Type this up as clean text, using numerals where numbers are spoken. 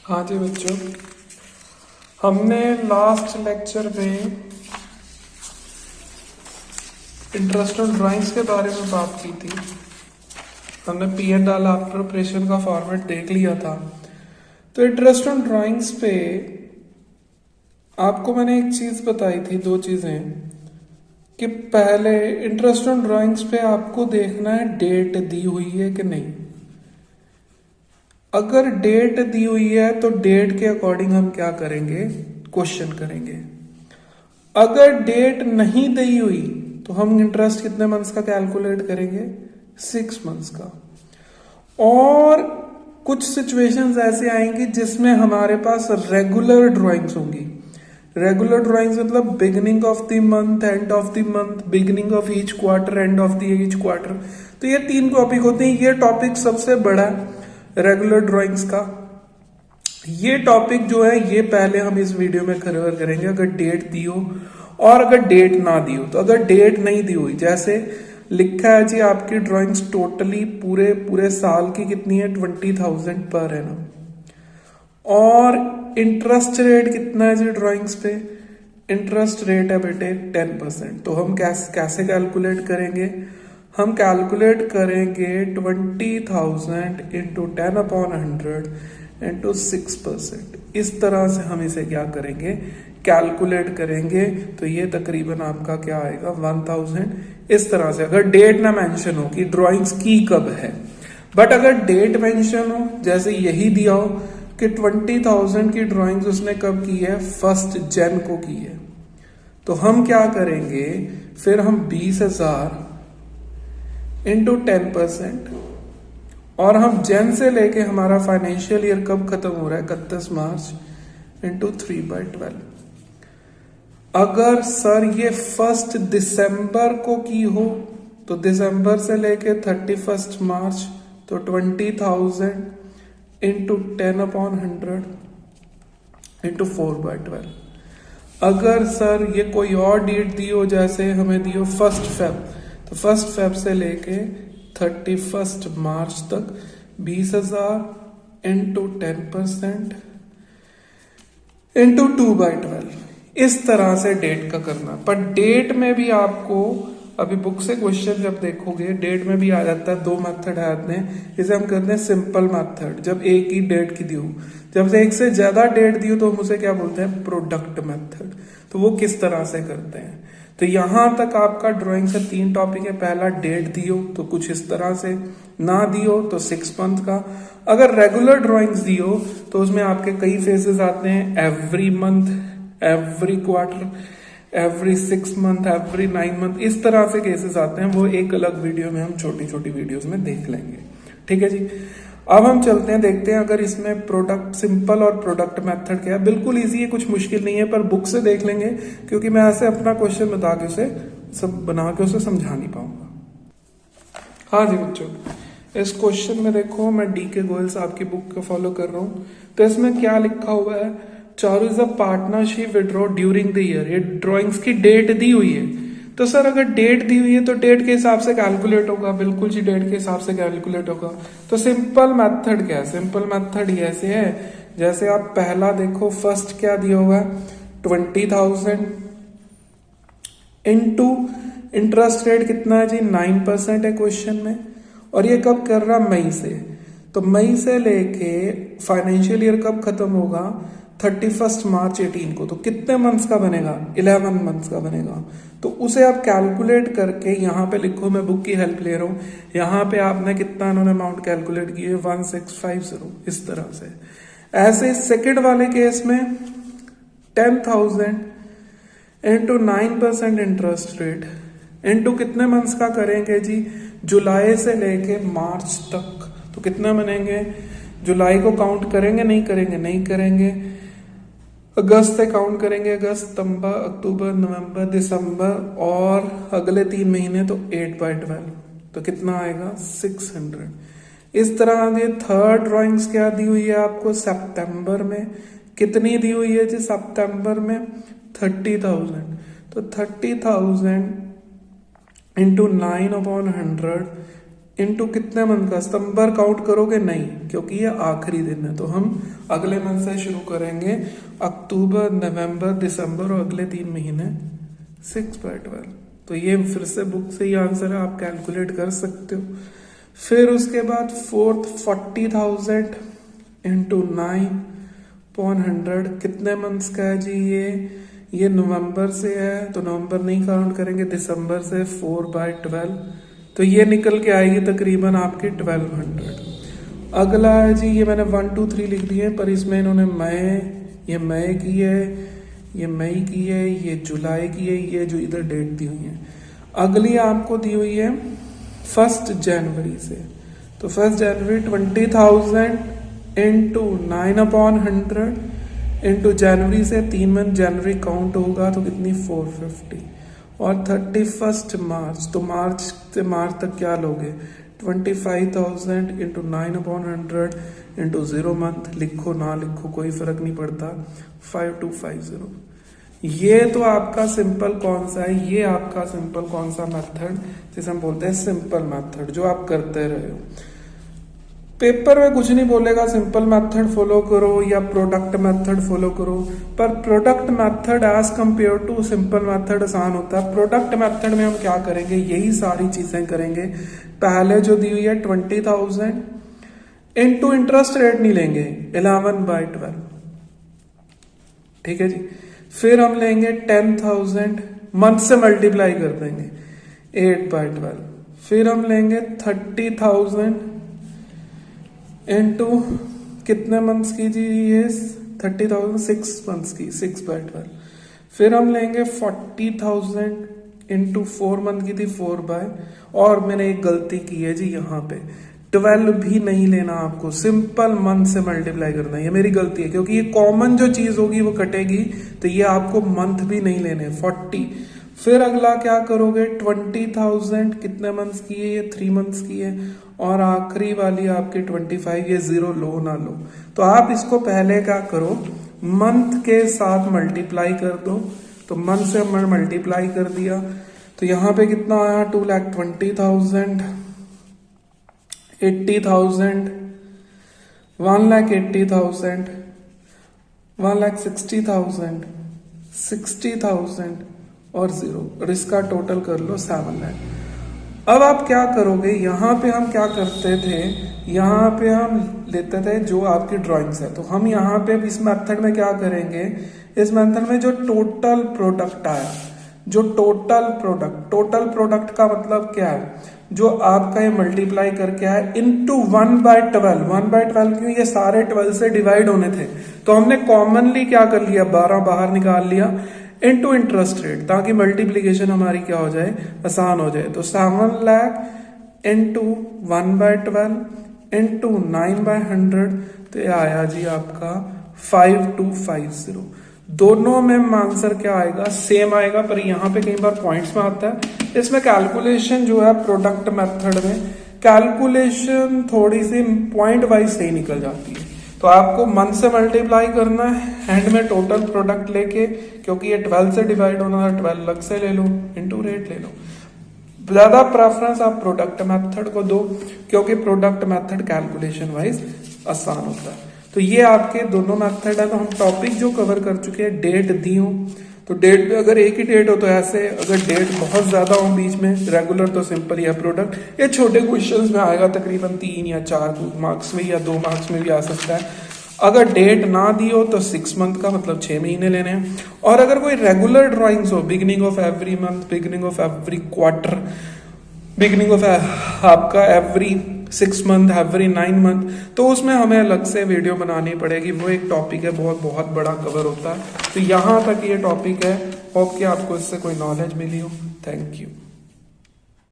हाँ जी बच्चों, हमने लास्ट लेक्चर में इंटरेस्ट ऑन ड्राइंग्स के बारे में बात की थी। हमने P and L after operation का फॉर्मेट देख लिया था। तो इंटरेस्ट ऑन ड्राइंग्स पे आपको मैंने एक चीज बताई थी, दो चीजें, कि पहले इंटरेस्ट ऑन ड्राइंग्स पे आपको देखना है डेट दी हुई है कि नहीं। अगर डेट दी हुई है तो डेट के अकॉर्डिंग हम क्या करेंगे, क्वेश्चन करेंगे। अगर डेट नहीं दी हुई तो हम इंटरेस्ट कितने मंथ्स का कैलकुलेट करेंगे, 6 मंथ्स का। और कुछ सिचुएशंस ऐसे आएंगी जिसमें हमारे पास रेगुलर ड्राइंग्स होंगी। रेगुलर ड्राइंग्स मतलब beginning of the month, end of the month, beginning of each quarter, end of the each quarter. तो ये 3 टॉपिक होते हैं। ये टॉपिक सबसे बड़ा है रेगुलर ड्राइंग्स का। ये टॉपिक जो है ये पहले हम इस वीडियो में कवर करेंगे, अगर डेट दी हो और अगर डेट ना दी हो। तो अगर डेट नहीं दी हुई, जैसे लिखा है जी आपकी ड्राइंग्स टोटली पूरे पूरे साल की कितनी है, 20,000 पर एनम, और इंटरेस्ट रेट कितना है जी ड्राइंग्स पे, इंटरेस्ट रेट है बेटे 10%। तो हम कैसे कैलकुलेट करेंगे, हम कैलकुलेट करेंगे 20,000 इंटू 10/100 इंटू 6%। इस तरह से हम इसे क्या करेंगे, कैलकुलेट करेंगे। तो ये तकरीबन आपका क्या आएगा, 1000। इस तरह से अगर डेट ना मेंशन हो कि ड्राइंग्स की कब है, बट अगर डेट मेंशन हो, जैसे यही दिया हो कि 20,000 की ड्राइंग्स उसने कब की है, 1 जनवरी को की है, तो हम क्या करेंगे, फिर हम 20,000 इंटू 10%, और हम जन से लेके हमारा फाइनेंशियल ईयर कब खत्म हो रहा है, 31 मार्च, इंटू 3/12। अगर सर ये 1 दिसंबर को की हो तो दिसंबर से लेके 31 मार्च, तो 20,000 इंटू 10/100 इंटू 4/12। अगर सर ये कोई और डेट दी हो, जैसे हमें दी हो 1 फेब, तो 1 फेब से लेके 31 मार्च तक 20,000 इंटू 10% इंटू 2/12। इस तरह से डेट का करना। पर डेट में भी आपको अभी बुक से क्वेश्चन जब देखोगे, डेट में भी आ जाता है, 2 मेथड है आते हैं। इसे हम करते हैं सिंपल मेथड, जब एक ही डेट की दी हो। जब से एक से ज्यादा डेट दी हो तो हम उसे क्या बोलते हैं, प्रोडक्ट मेथड। तो वो किस तरह से करते हैं। तो यहां तक आपका ड्राइंग से 3 टॉपिक है। पहला डेट दी हो तो कुछ इस तरह से, ना दी हो तो 6 मंथ का। अगर रेगुलर ड्राइंग्स दी हो तो उसमें आपके कई फेजेस आते हैं, every month, every quarter, every 6 month, every 9 month, इस तरह से केसेस आते हैं। वो एक अलग वीडियो में हम छोटी छोटी वीडियोस में देख लेंगे। ठीक है जी। अब हम चलते हैं, देखते हैं अगर इसमें प्रोडक्ट सिंपल और प्रोडक्ट मेथड क्या है। बिल्कुल इजी है, कुछ मुश्किल नहीं है, पर बुक से देख लेंगे, क्योंकि मैं ऐसे अपना क्वेश्चन बता के उसे सब बना के उसे समझा नहीं पाऊंगा। हाँ जी बच्चों, इस क्वेश्चन में देखो, मैं डीके गोयल साहब की बुक को फॉलो कर रहा हूँ। तो इसमें क्या लिखा हुआ है, Charu is a partnership withdraw during the year. ये ड्राइंग्स की डेट दी हुई है। तो सर अगर डेट दी हुई है तो डेट के हिसाब से कैलकुलेट होगा, बिल्कुल जी डेट के हिसाब से कैलकुलेट होगा। तो सिंपल मेथड क्या है, सिंपल मेथड ये ऐसे है, जैसे आप पहला देखो, फर्स्ट क्या दिया होगा, 20,000 इनटू इंटरेस्ट रेट कितना है जी, 9% है क्वेश्चन में, और ये कब कर रहा, मई से। तो मई से लेके फाइनेंशियल ईयर कब खत्म होगा, 31 मार्च 18 को। तो कितने मंथ्स का बनेगा, 11 मंथ्स का बनेगा। तो उसे आप कैलकुलेट करके यहाँ पे लिखो, मैं बुक की हेल्प ले रहा हूँ। यहाँ पे आपने कितना इन्होंने अमाउंट कैलकुलेट किए, 1650, इस तरह से। ऐसे सेकेंड वाले केस में 10,000 इंटू 9% इंटरेस्ट रेट इंटू कितने मंथ्स का करेंगे जी, जुलाई से लेके मार्च तक। तो कितना बनेंगे, जुलाई को काउंट करेंगे, नहीं करेंगे, नहीं करेंगे। अगस्त से काउंट करेंगे, अगस्त, सितंबर, अक्टूबर, नवंबर, दिसंबर, और अगले 3 महीने तो 8/12। तो कितना आएगा, 600। इस तरह ये थर्ड ड्राइंग्स क्या दी हुई है आपको, सितंबर में कितनी दी हुई है जी, सितंबर में 30,000। तो 30,000 इंटू 9/100 इनटू कितने मंथ का, सितंबर काउंट करोगे नहीं क्योंकि ये आखिरी दिन है, तो हम अगले मंथ से शुरू करेंगे, अक्टूबर नवंबर दिसंबर और अगले 3 महीने 6/12। तो ये फिर से बुक से ही आंसर है, आप कैलकुलेट कर सकते हो। फिर उसके बाद फोर्थ 40,000 इंटू 9/100 कितने मंथ्स का है जी, ये नवंबर से है तो नवंबर नहीं काउंट करेंगे, दिसंबर से 4/12, तो ये निकल के आएगी तकरीबन आपके 1200। अगला है जी, ये मैंने 1 2 3 लिख दिए पर इसमें इन्होंने ये मई की है, ये मई की है, ये जुलाई की है, ये जो इधर डेट दी हुई है। अगली आपको दी हुई है 1 जनवरी से, तो 1 जनवरी 20,000 इंटू 9/100 इंटू जनवरी से 3 मंथ जनवरी काउंट होगा तो कितनी 450, और 31 मार्च, तो मार्च से मार्च तक क्या लोगे 25,000 इंटू 9/100 इंटू 0 मंथ, लिखो ना लिखो कोई फर्क नहीं पड़ता, 5250। ये तो आपका सिंपल कौन सा है, ये आपका सिंपल कौन सा मेथड जिसे हम बोलते हैं सिंपल मेथड, जो आप करते रहे हो। पेपर में कुछ नहीं बोलेगा सिंपल मेथड फॉलो करो या प्रोडक्ट मेथड फॉलो करो, पर product method as compare to simple method आसान होता है। प्रोडक्ट मेथड में हम क्या करेंगे, यही सारी चीजें करेंगे। पहले जो दी हुई है 20,000 इनटू इंटरेस्ट रेट नहीं लेंगे 11/12, ठीक है जी। फिर हम लेंगे 10,000 मंथ से मल्टीप्लाई कर देंगे 8/12, फिर हम लेंगे 30,000 इनटू कितने मंथ्स की जी, ये 30,000 6 मंथ्स की 6/12, फिर हम लेंगे 40,000 इनटू 4 मंथ की थी 4/, और मैंने एक गलती की है जी, यहाँ पे 12 भी नहीं लेना आपको, सिंपल मंथ से मल्टीप्लाई करना है, ये मेरी गलती है क्योंकि ये कॉमन जो चीज होगी वो कटेगी, तो ये आपको मंथ भी नहीं लेने 40। फिर अगला क्या करोगे 20,000 कितने मंथ्स की है, ये 3 मंथ्स की है, और आखिरी वाली आपकी 25, ये 0 लो ना लो, तो आप इसको पहले क्या करो मंथ के साथ मल्टीप्लाई कर दो, तो मंथ से हमने मल्टीप्लाई कर दिया तो यहां पे कितना आया 2,20,000, 80,000, 1,80,000, 1,60,000, 60,000 और 0, और इसका टोटल कर लो 7 लाख। अब आप क्या करोगे, यहां पे हम क्या करते थे, यहां पे हम लेते थे जो आपकी ड्राइंग्स है, तो हम यहां पे इस मेथड में क्या करेंगे, इस मेथड में जो टोटल प्रोडक्ट आया, जो टोटल प्रोडक्ट का मतलब क्या है, जो आपका ये मल्टीप्लाई करके आया इनटू 1/12, 1/12 क्यों, ये सारे 12 से डिवाइड होने थे, तो हमने कॉमनली क्या कर लिया 12 बाहर निकाल लिया, इनटू इंटरेस्ट रेट, ताकि मल्टीप्लीकेशन हमारी क्या हो जाए, आसान हो जाए। तो 7 लाख इंटू 1/12 इंटू 9/100, तो ये आया जी आपका 5250। दोनों में आंसर क्या आएगा, सेम आएगा, पर यहां पे कई बार पॉइंट्स में आता है। इसमें कैलकुलेशन जो है प्रोडक्ट मेथड में कैलकुलेशन थोड़ी सी पॉइंट वाइज सही निकल जाती है, तो आपको मंथ से मल्टीप्लाई करना है, एंड में टोटल प्रोडक्ट लेके, क्योंकि ये 12 से डिवाइड होना है, 12 अलग से ले लो, इनटू रेट ले लो। ज्यादा प्रेफरेंस आप प्रोडक्ट मेथड को दो, क्योंकि प्रोडक्ट मेथड कैलकुलेशन वाइज आसान होता है। तो ये आपके दोनों मेथड है। तो हम टॉपिक जो कवर कर चुके हैं, डेट दी हूं, तो डेट पे अगर एक ही डेट हो तो ऐसे, अगर डेट बहुत ज्यादा हो बीच में, रेगुलर तो सिंपल या प्रोडक्ट, ये छोटे क्वेश्चंस में आएगा तकरीबन 3 या 4 मार्क्स में या 2 मार्क्स में भी आ सकता है। अगर डेट ना दी हो तो 6 मंथ का मतलब 6 महीने लेने हैं, और अगर कोई रेगुलर ड्राइंग्स हो, beginning of every month, beginning of every quarter, beginning of आपका एवरी 6 मंथ, एवरी 9 मंथ, तो उसमें हमें अलग से वीडियो बनानी पड़ेगी, वो एक टॉपिक है, बहुत बड़ा कवर होता है। तो यहाँ तक ये टॉपिक है, होप कि आपको इससे कोई नॉलेज मिली हो। Thank you.